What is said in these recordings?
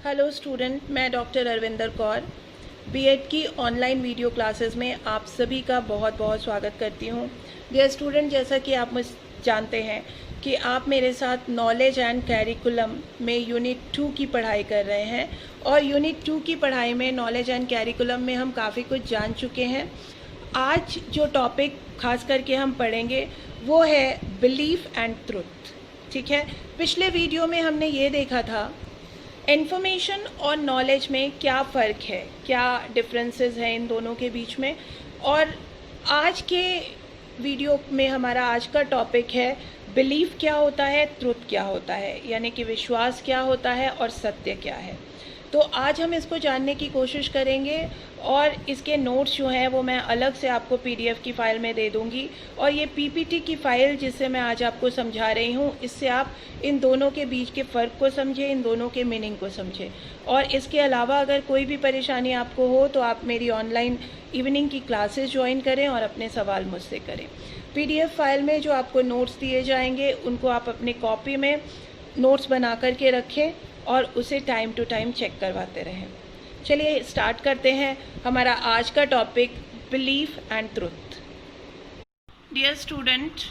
Hello student, मैं doctor Arvinder Kaur BEd की online video classes में आप सभी का बहुत बहुत स्वागत करती हूँ। डियर स्टूडेंट, जैसा कि आप मुझे जानते हैं कि आप मेरे साथ नॉलेज एंड कैरिकुलम में यूनिट 2 की पढ़ाई कर रहे हैं और यूनिट 2 की पढ़ाई में नॉलेज एंड कैरिकुलम में हम काफ़ी कुछ जान चुके हैं। आज जो टॉपिक खास करके हम पढ़ेंगे वो है बिलीफ एंड ट्रुथ। ठीक है, पिछले वीडियो में हमने ये देखा था इन्फॉर्मेशन और नॉलेज में क्या फ़र्क है, क्या डिफरेंसेस हैं इन दोनों के बीच में। और आज के वीडियो में हमारा आज का टॉपिक है बिलीफ क्या होता है, ट्रुथ क्या होता है, यानी कि विश्वास क्या होता है और सत्य क्या है। तो आज हम इसको जानने की कोशिश करेंगे और इसके नोट्स जो हैं वो मैं अलग से आपको पीडीएफ की फ़ाइल में दे दूंगी। और ये पीपीटी की फ़ाइल जिससे मैं आज आपको समझा रही हूँ, इससे आप इन दोनों के बीच के फ़र्क को समझें, इन दोनों के मीनिंग को समझें। और इसके अलावा अगर कोई भी परेशानी आपको हो तो आप मेरी ऑनलाइन इवनिंग की क्लासेस ज्वाइन करें और अपने सवाल मुझसे करें। पीडीएफ फाइल में जो आपको नोट्स दिए जाएंगे उनको आप अपनी कॉपी में नोट्स बना करके रखें और उसे टाइम टू टाइम चेक करवाते रहें। चलिए स्टार्ट करते हैं हमारा आज का topic belief and truth. Dear student,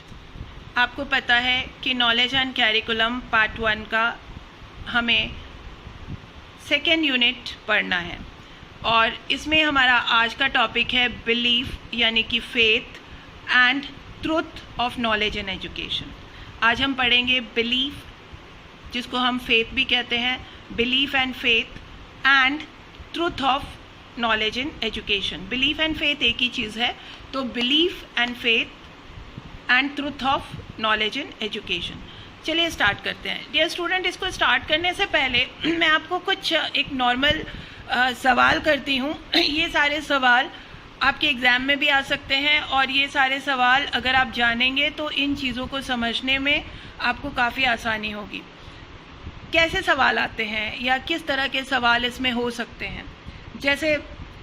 आपको पता है कि नॉलेज एंड कैरिकुलम पार्ट 1 का हमें सेकेंड यूनिट पढ़ना है और इसमें हमारा आज का टॉपिक है बिलीफ यानी कि faith and truth of knowledge and education. आज हम पढ़ेंगे बिलीफ, जिसको हम फेथ भी कहते हैं, belief and faith and truth of knowledge in education. Belief and faith एक ही चीज़ है, तो belief and faith and truth of knowledge in education. चलिए स्टार्ट करते हैं। डियर स्टूडेंट, इसको स्टार्ट करने से पहले मैं आपको कुछ एक नॉर्मल सवाल करती हूँ। ये सारे सवाल आपके एग्ज़ाम में भी आ सकते हैं और ये सारे सवाल अगर आप जानेंगे तो इन चीज़ों को समझने में आपको काफ़ी आसानी होगी। कैसे सवाल आते हैं या किस तरह के सवाल इसमें हो सकते हैं, जैसे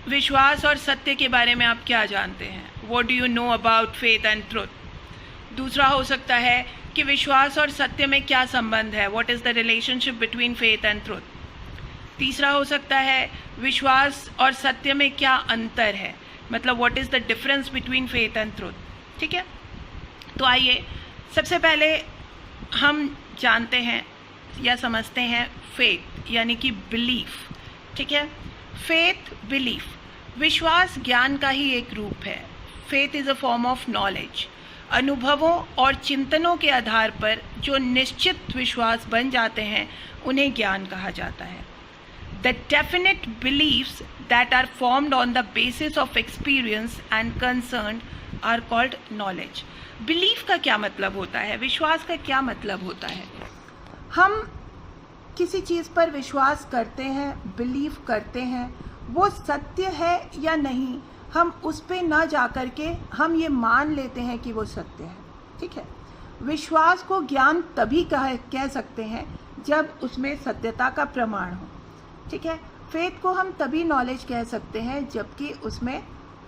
विश्वास और सत्य के बारे में आप क्या जानते हैं, what do you know about faith and truth. दूसरा हो सकता है कि विश्वास और सत्य में क्या संबंध है, what is the relationship between faith and truth. तीसरा हो सकता है विश्वास और सत्य में क्या अंतर है, मतलब what is the difference between faith and truth. ठीक है, तो आइए सबसे पहले हम जानते हैं या समझते हैं फेथ यानी कि बिलीफ। ठीक है, फेथ बिलीफ, विश्वास ज्ञान का ही एक रूप है। Faith is a form of knowledge. अनुभवों और चिंतनों के आधार पर जो निश्चित विश्वास बन जाते हैं उन्हें ज्ञान कहा जाता है। The definite believes that are formed on the basis of experience and concern are called knowledge. Belief का क्या मतलब होता है, विश्वास का क्या मतलब होता है। हम किसी चीज़ पर विश्वास करते हैं, बिलीव करते हैं, वो सत्य है या नहीं, हम उस पे ना जा कर के हम ये मान लेते हैं कि वो सत्य है। ठीक है, विश्वास को ज्ञान तभी कह सकते हैं जब उसमें सत्यता का प्रमाण हो। ठीक है, फेथ को हम तभी नॉलेज कह सकते हैं जबकि उसमें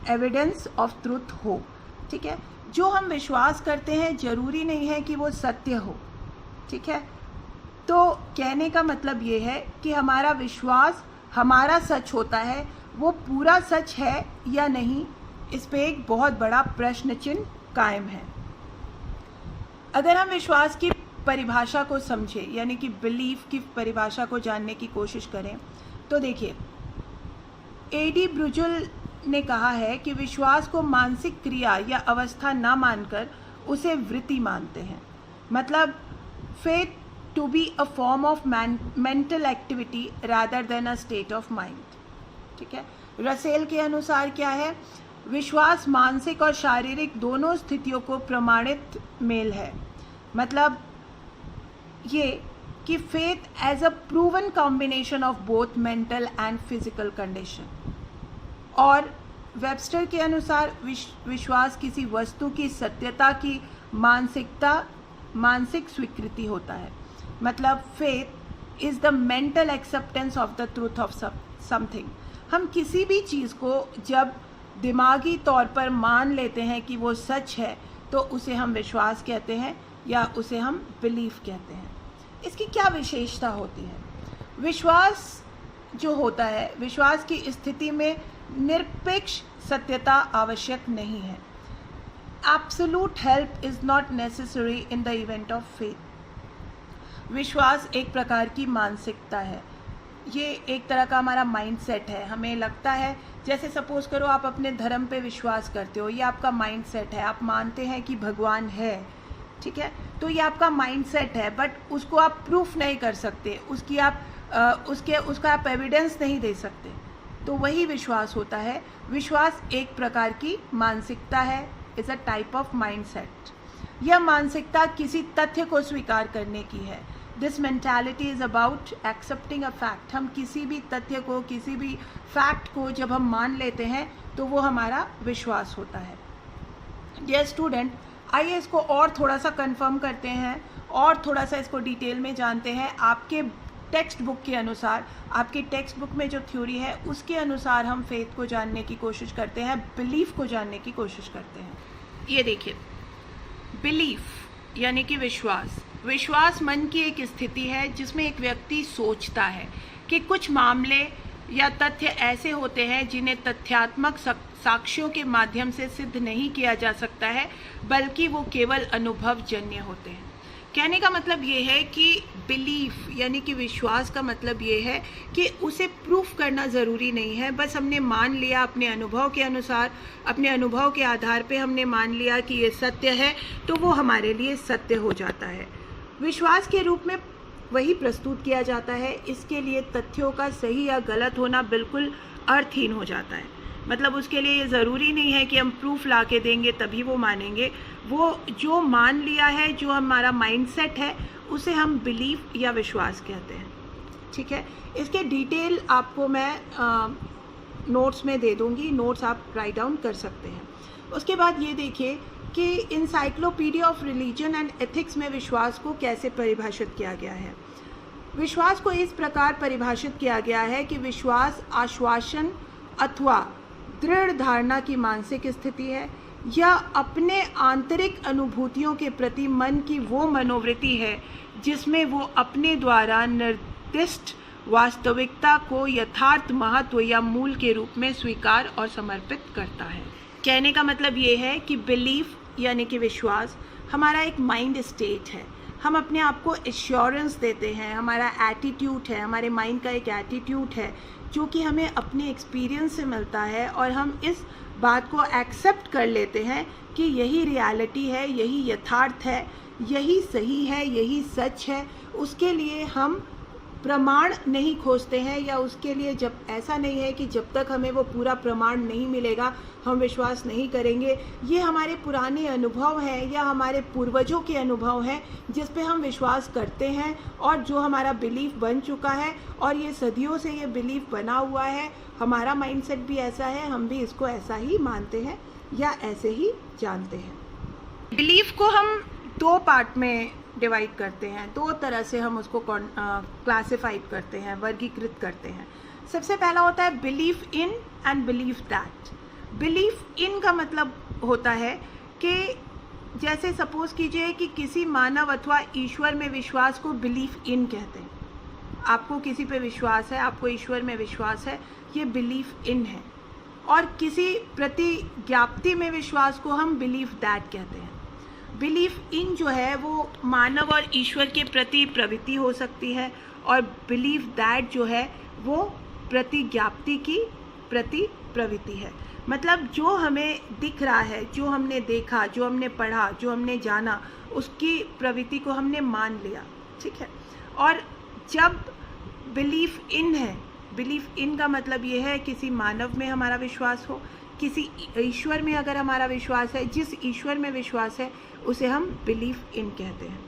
एविडेंस ऑफ ट्रुथ हो। ठीक है, जो हम विश्वास करते हैं जरूरी नहीं है कि वो सत्य हो। ठीक है, तो कहने का मतलब ये है कि हमारा विश्वास हमारा सच होता है, वो पूरा सच है या नहीं, इस पे एक बहुत बड़ा प्रश्न चिन्ह कायम है। अगर हम विश्वास की परिभाषा को समझें यानी कि बिलीफ की परिभाषा को जानने की कोशिश करें तो देखिए, एडी ब्रुजुल ने कहा है कि विश्वास को मानसिक क्रिया या अवस्था ना मानकर उसे वृत्ति मानते हैं। मतलब faith to be a form of mental activity rather than a state of mind। ठीक है, रसेल के अनुसार क्या है, विश्वास मानसिक और शारीरिक दोनों स्थितियों को प्रमाणित मेल है। मतलब ये कि faith as a proven combination of both mental and physical condition. और वेबस्टर के अनुसार विश्वास किसी वस्तु की सत्यता की मानसिक स्वीकृति होता है। मतलब faith is the mental acceptance of the truth of something. हम किसी भी चीज़ को जब दिमागी तौर पर मान लेते हैं कि वो सच है तो उसे हम विश्वास कहते हैं या उसे हम बिलीफ कहते हैं। इसकी क्या विशेषता होती है? विश्वास जो होता है, विश्वास की स्थिति में निरपेक्ष सत्यता आवश्यक नहीं है। Absolute help is not necessary in the event of faith. विश्वास एक प्रकार की मानसिकता है, ये एक तरह का हमारा माइंडसेट है। हमें लगता है, जैसे सपोज करो आप अपने धर्म पे विश्वास करते हो, ये आपका माइंडसेट है, आप मानते हैं कि भगवान है, ठीक है, तो ये आपका माइंडसेट है, बट उसको आप प्रूफ नहीं कर सकते, उसका आप एविडेंस नहीं दे सकते, तो वही विश्वास होता है। विश्वास एक प्रकार की मानसिकता है, is a type of mindset. यह मानसिकता किसी तथ्य को स्वीकार करने की है। This mentality is about accepting a fact. हम किसी भी तथ्य को, किसी भी फैक्ट को जब हम मान लेते हैं तो वो हमारा विश्वास होता है। डियर स्टूडेंट, आइए इसको और थोड़ा सा कंफर्म करते हैं और थोड़ा सा इसको डिटेल में जानते हैं। आपके टेक्स्ट बुक के अनुसार, आपकी टेक्स्ट बुक में जो थ्योरी है उसके अनुसार हम फेथ को जानने की कोशिश करते हैं, बिलीफ को जानने की कोशिश करते हैं। ये देखिए, बिलीफ यानी कि विश्वास। विश्वास मन की एक स्थिति है जिसमें एक व्यक्ति सोचता है कि कुछ मामले या तथ्य ऐसे होते हैं जिन्हें तथ्यात्मक साक्ष्यों के माध्यम से सिद्ध नहीं किया जा सकता है, बल्कि वो केवल अनुभवजन्य होते हैं। कहने का मतलब ये है कि बिलीफ यानी कि विश्वास का मतलब ये है कि उसे प्रूफ करना ज़रूरी नहीं है, बस हमने मान लिया अपने अनुभव के अनुसार, अपने अनुभव के आधार पे हमने मान लिया कि ये सत्य है, तो वो हमारे लिए सत्य हो जाता है। विश्वास के रूप में वही प्रस्तुत किया जाता है। इसके लिए तथ्यों का सही या गलत होना बिल्कुल अर्थहीन हो जाता है। मतलब उसके लिए ये ज़रूरी नहीं है कि हम प्रूफ ला के देंगे तभी वो मानेंगे। वो जो मान लिया है, जो हमारा माइंडसेट है, उसे हम बिलीफ या विश्वास कहते हैं, ठीक है। इसके डिटेल आपको मैं नोट्स में दे दूँगी, नोट्स आप राइट डाउन कर सकते हैं। उसके बाद ये देखिए कि encyclopedia of religion and ethics में विश्वास को कैसे परिभाषित किया गया है। विश्वास को इस प्रकार परिभाषित किया गया है कि विश्वास आश्वासन अथवा दृढ़ धारणा की मानसिक स्थिति है, या अपने आंतरिक अनुभूतियों के प्रति मन की वो मनोवृत्ति है जिसमें वो अपने द्वारा निर्दिष्ट वास्तविकता को यथार्थ महत्व या मूल के रूप में स्वीकार और समर्पित करता है। कहने का मतलब ये है कि बिलीफ यानी कि विश्वास हमारा एक माइंड स्टेट है। हम अपने आप को एश्योरेंस देते हैं, हमारा एटीट्यूड है, हमारे माइंड का एक एटीट्यूड है जो कि हमें अपने एक्सपीरियंस से मिलता है, और हम इस बात को एक्सेप्ट कर लेते हैं कि यही रियलिटी है, यही यथार्थ है, यही सही है, यही सच है। उसके लिए हम प्रमाण नहीं खोजते हैं, या उसके लिए जब ऐसा नहीं है कि जब तक हमें वो पूरा प्रमाण नहीं मिलेगा हम विश्वास नहीं करेंगे। ये हमारे पुराने अनुभव हैं या हमारे पूर्वजों के अनुभव हैं जिस पे हम विश्वास करते हैं, और जो हमारा बिलीफ बन चुका है, और ये सदियों से ये बिलीफ बना हुआ है। हमारा माइंडसेट भी ऐसा है, हम भी इसको ऐसा ही मानते हैं या ऐसे ही जानते हैं। बिलीफ को हम दो पार्ट में डिवाइड करते हैं, दो तरह से हम उसको क्लासिफाई करते हैं, वर्गीकृत करते हैं। सबसे पहला होता है belief in and belief that. Belief in का मतलब होता है कि जैसे सपोज कीजिए कि किसी मानव अथवा ईश्वर में विश्वास को बिलीफ इन कहते हैं। आपको किसी पे विश्वास है, आपको ईश्वर में विश्वास है, ये बिलीफ इन है। और किसी प्रतिज्ञाप्ति में विश्वास को हम बिलीफ दैट कहते हैं। बिलीफ इन जो है वो मानव और ईश्वर के प्रति प्रवृत्ति हो सकती है, और बिलीफ दैट जो है वो प्रतिज्ञाप्ति की प्रति प्रवृत्ति है। मतलब जो हमें दिख रहा है, जो हमने देखा, जो हमने पढ़ा, जो हमने जाना, उसकी प्रवृत्ति को हमने मान लिया, ठीक है। और जब बिलीफ इन है, बिलीफ इन का मतलब ये है किसी मानव में हमारा विश्वास हो, किसी ईश्वर में अगर हमारा विश्वास है, जिस ईश्वर में विश्वास है उसे हम बिलीफ इन कहते हैं।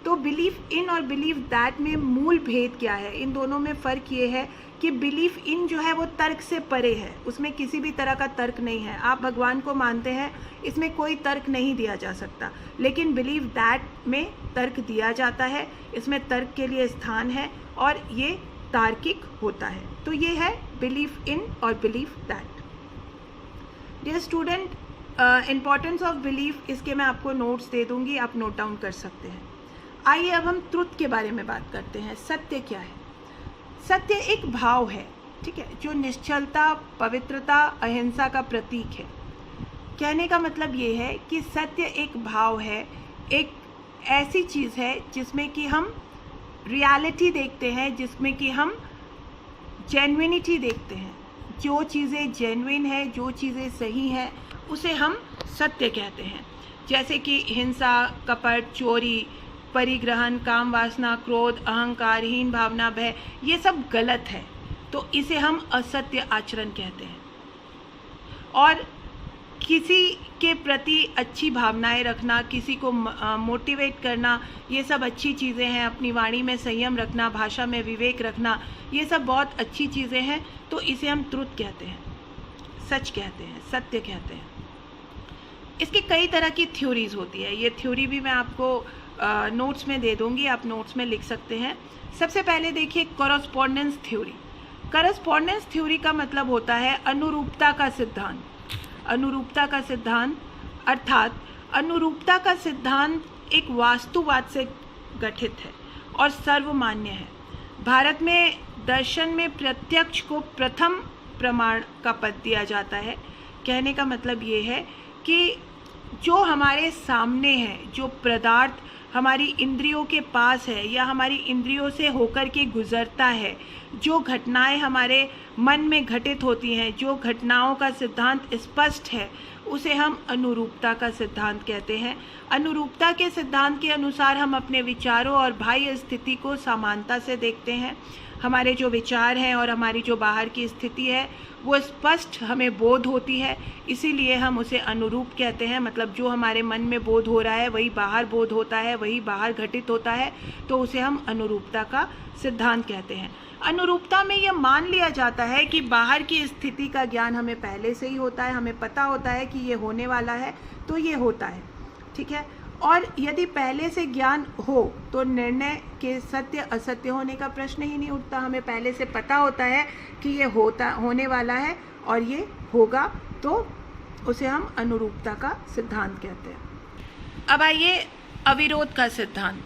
तो बिलीफ इन और बिलीफ दैट में मूल भेद क्या है? इन दोनों में फ़र्क ये है कि बिलीफ इन जो है वो तर्क से परे है, उसमें किसी भी तरह का तर्क नहीं है। आप भगवान को मानते हैं, इसमें कोई तर्क नहीं दिया जा सकता, लेकिन बिलीफ दैट में तर्क दिया जाता है, इसमें तर्क के लिए स्थान है और ये तार्किक होता है। तो ये है बिलीफ इन और belief that. Dear student, importance of belief, इसके मैं आपको नोट्स दे दूंगी, आप नोट डाउन कर सकते हैं। आइए अब हम ट्रुथ के बारे में बात करते हैं। सत्य क्या है? सत्य एक भाव है, ठीक है, जो निश्चलता, पवित्रता, अहिंसा का प्रतीक है। कहने का मतलब ये है कि सत्य एक भाव है, एक ऐसी चीज़ है जिसमें कि हम रियलिटी देखते हैं, जिसमें कि हम जेन्युइनिटी देखते हैं। जो चीज़ें जेन्युइन है, जो चीज़ें सही हैं, उसे हम सत्य कहते हैं। जैसे कि हिंसा, कपट, चोरी, परिग्रहण, काम वासना, क्रोध, अहंकार, हीन भावना, भय, ये सब गलत है, तो इसे हम असत्य आचरण कहते हैं। और किसी के प्रति अच्छी भावनाएं रखना, किसी को मोटिवेट करना, ये सब अच्छी चीज़ें हैं। अपनी वाणी में संयम रखना, भाषा में विवेक रखना, ये सब बहुत अच्छी चीज़ें हैं, तो इसे हम ट्रुथ कहते हैं, सच कहते हैं, सत्य कहते हैं। इसकी कई तरह की थ्योरीज होती है। ये थ्योरी भी मैं आपको नोट्स में दे दूंगी, आप नोट्स में लिख सकते हैं। सबसे पहले देखिए कॉरस्पॉन्डेंस थ्योरी। कॉरस्पॉन्डेंस थ्योरी का मतलब होता है अनुरूपता का सिद्धांत। अनुरूपता का सिद्धांत अर्थात अनुरूपता का सिद्धांत एक वास्तुवाद से गठित है और सर्वमान्य है। भारत में दर्शन में प्रत्यक्ष को प्रथम प्रमाण का पद दिया जाता है। कहने का मतलब ये है कि जो हमारे सामने है, जो पदार्थ हमारी इंद्रियों के पास है या हमारी इंद्रियों से होकर के गुजरता है, जो घटनाएं हमारे मन में घटित होती हैं, जो घटनाओं का सिद्धांत स्पष्ट है, उसे हम अनुरूपता का सिद्धांत कहते हैं। अनुरूपता के सिद्धांत के अनुसार हम अपने विचारों और बाह्य स्थिति को समानता से देखते हैं। हमारे जो विचार हैं और हमारी जो बाहर की स्थिति है वो स्पष्ट हमें बोध होती है, इसीलिए हम उसे अनुरूप कहते हैं। मतलब जो हमारे मन में बोध हो रहा है वही बाहर बोध होता है, वही बाहर घटित होता है, तो उसे हम अनुरूपता का सिद्धांत कहते हैं। अनुरूपता में यह मान लिया जाता है कि बाहर की स्थिति का ज्ञान हमें पहले से ही होता है, हमें पता होता है कि ये होने वाला है तो ये होता है, ठीक है। और यदि पहले से ज्ञान हो तो निर्णय के सत्य असत्य होने का प्रश्न ही नहीं उठता। हमें पहले से पता होता है कि ये होने वाला है और ये होगा, तो उसे हम अनुरूपता का सिद्धांत कहते हैं। अब आइए अविरोध का सिद्धांत।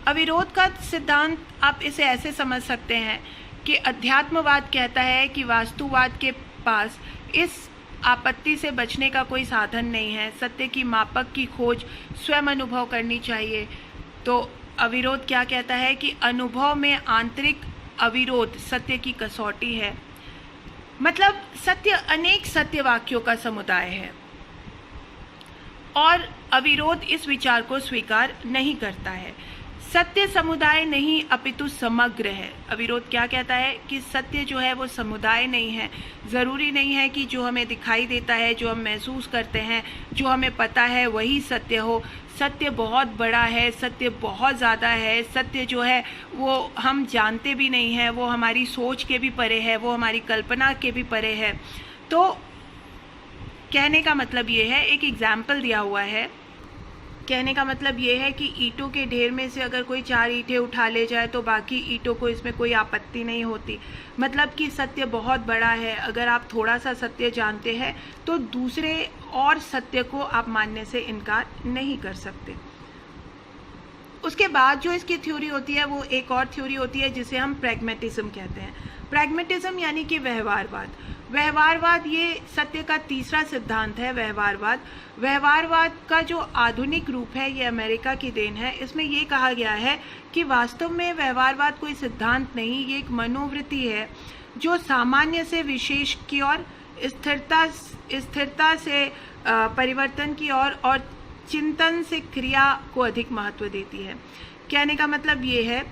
अविरोध का सिद्धांत आप इसे ऐसे समझ सकते हैं कि अध्यात्मवाद कहता है कि वास्तुवाद के पास इस आपत्ति से बचने का कोई साधन नहीं है, सत्य की मापक की खोज स्वयं अनुभव करनी चाहिए। तो अविरोध क्या कहता है कि अनुभव में आंतरिक अविरोध सत्य की कसौटी है। मतलब सत्य अनेक सत्य वाक्यों का समुदाय है और अविरोध इस विचार को स्वीकार नहीं करता है। सत्य समुदाय नहीं अपितु समग्र है। अविरोध क्या कहता है कि सत्य जो है वो समुदाय नहीं है। ज़रूरी नहीं है कि जो हमें दिखाई देता है, जो हम महसूस करते हैं, जो हमें पता है वही सत्य हो। सत्य बहुत बड़ा है, सत्य बहुत ज़्यादा है। सत्य जो है वो हम जानते भी नहीं हैं, वो हमारी सोच के भी परे है, वो हमारी कल्पना के भी परे है। तो कहने का मतलब ये है, एक एग्जाम्पल दिया हुआ है। कहने का मतलब ये है कि ईंटों के ढेर में से अगर कोई 4 ईंटें उठा ले जाए तो बाकी ईंटों को इसमें कोई आपत्ति नहीं होती। मतलब कि सत्य बहुत बड़ा है। अगर आप थोड़ा सा सत्य जानते हैं तो दूसरे और सत्य को आप मानने से इनकार नहीं कर सकते। उसके बाद जो इसकी थ्योरी होती है वो एक और थ्योरी होती है जिसे हम प्रैग्मेटिज्म कहते हैं। प्रैग्मेटिज्म यानी कि व्यवहारवाद। व्यवहारवाद ये सत्य का तीसरा सिद्धांत है। व्यवहारवाद का जो आधुनिक रूप है ये अमेरिका की देन है। इसमें ये कहा गया है कि वास्तव में व्यवहारवाद कोई सिद्धांत नहीं, ये एक मनोवृत्ति है जो सामान्य से विशेष की ओर, स्थिरता से परिवर्तन की ओर और चिंतन से क्रिया को अधिक महत्व देती है। कहने का मतलब ये है,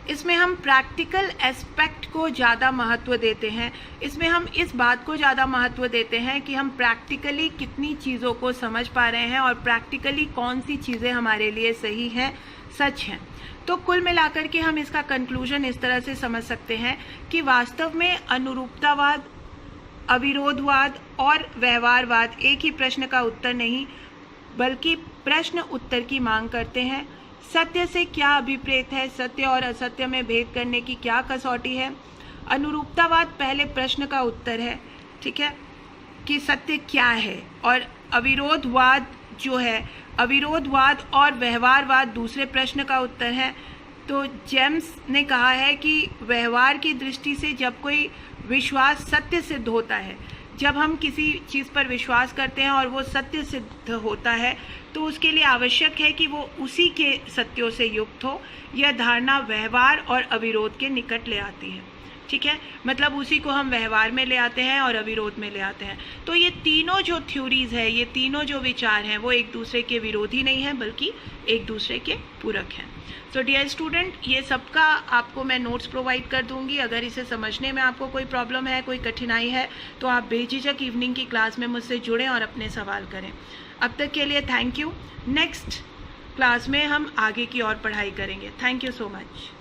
इसमें हम प्रैक्टिकल एस्पेक्ट को ज़्यादा महत्व देते हैं। इसमें हम इस बात को ज़्यादा महत्व देते हैं कि हम प्रैक्टिकली कितनी चीज़ों को समझ पा रहे हैं और प्रैक्टिकली कौन सी चीज़ें हमारे लिए सही हैं, सच हैं। तो कुल मिलाकर के हम इसका कंक्लूजन इस तरह से समझ सकते हैं कि वास्तव में अनुरूपतावाद, अविरोधवाद और व्यवहारवाद एक ही प्रश्न का उत्तर नहीं बल्कि प्रश्न उत्तर की मांग करते हैं। सत्य से क्या अभिप्रेत है, सत्य और असत्य में भेद करने की क्या कसौटी है। अनुरूपतावाद पहले प्रश्न का उत्तर है, ठीक है, कि सत्य क्या है, और अविरोधवाद जो है, अविरोधवाद और व्यवहारवाद दूसरे प्रश्न का उत्तर है तो जेम्स ने कहा है कि व्यवहार की दृष्टि से जब कोई विश्वास सत्य सिद्ध होता है, जब हम किसी चीज़ पर विश्वास करते हैं और वो सत्य सिद्ध होता है, तो उसके लिए आवश्यक है कि वो उसी के सत्यों से युक्त हो। यह धारणा व्यवहार और अविरोध के निकट ले आती है। ठीक है, मतलब उसी को हम व्यवहार में ले आते हैं और अविरोध में ले आते हैं। तो ये तीनों जो थ्योरीज है, ये तीनों जो विचार हैं, वो एक दूसरे के विरोधी नहीं हैं, बल्कि एक दूसरे के पूरक हैं। सो डियर स्टूडेंट, ये सबका आपको मैं नोट्स प्रोवाइड कर दूंगी। अगर इसे समझने में आपको कोई प्रॉब्लम है, कोई कठिनाई है, तो आप बेझिझक इवनिंग की क्लास में मुझसे जुड़ें और अपने सवाल करें। अब तक के लिए थैंक यू। नेक्स्ट क्लास में हम आगे की और पढ़ाई करेंगे। Thank you so much.